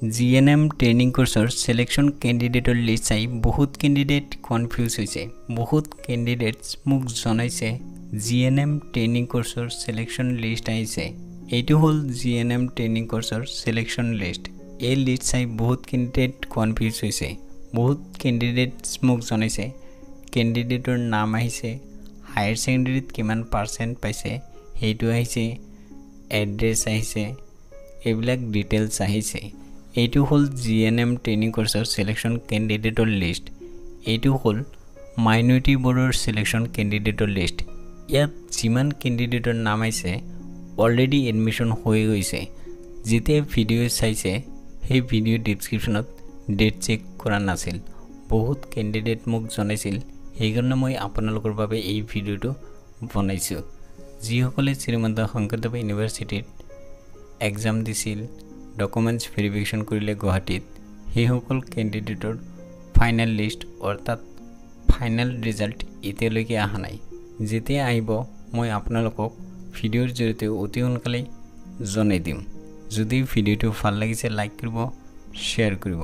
GNM training কোৰ্সৰ selection ক্যান্ডিডেটৰ list চাই বহুত candidate confuse হৈছে বহুত ক্যান্ডিডেটস মোক জনাইছে GNM ট্ৰেইনিং কোৰ্সৰ সিলেকশন লিষ্ট আহিছে এইটো হল GNM ট্ৰেইনিং কোৰ্সৰ সিলেকশন লিষ্ট এই লিষ্ট চাই বহুত ক্যান্ডিডেট কনফিউজ হৈছে বহুত ক্যান্ডিডেটস মোক জনাইছে ক্যান্ডিডেটৰ নাম আহিছে হায়াৰ সেকেন্ডাৰীত কিমান পাৰ্সেন্ট পাইছে হেইটো আহিছে এড্ৰেছ আহিছে এইবিলাক ডিটেইলছ আহিছে এইটো হল GNM ট্ৰেইনিং কোৰ্সৰ সিলেকশন ক্যান্ডিডেটৰ লিষ্ট এইটো হল মাইনৰিটি বোৰ্ডৰ সিলেকশন ক্যান্ডিডেটৰ লিষ্ট ইয়াত যিমান ক্যান্ডিডেটৰ নাম আছে অলৰেডি এডমিশন হৈ গৈছে যেতিয়া ভিডিও চাইছে সেই ভিডিও ডেসক্ৰিপচনত ডেট চেক কৰা নাছিল বহুত ক্যান্ডিডেট মোক জনাইছিল সেইকাৰণে মই আপোনালোকৰ বাবে এই ভিডিওটো বনাইছো যিসকলে শ্ৰীমন্ত শংকৰদেৱ ইউনিভাৰ্চিটিত এক্সাম দিছিল ডকুমেন্টস ভেৰিফিকেশন কৰিলে গুৱাহাটীত সেই সকল ক্যান্ডিডেটৰ ফাইনাল লিষ্ট অৰ্থাৎ ফাইনাল ৰিজাল্ট এতিয়ালৈকে আহা নাই যেতিয়া আহিব মই আপোনালোকক ভিডিওৰ জৰিয়তে অতি সোনকালে জনাই দিম যদি ভিডিওটো ভাল লাগিছে লাইক কৰিব শেয়াৰ কৰিব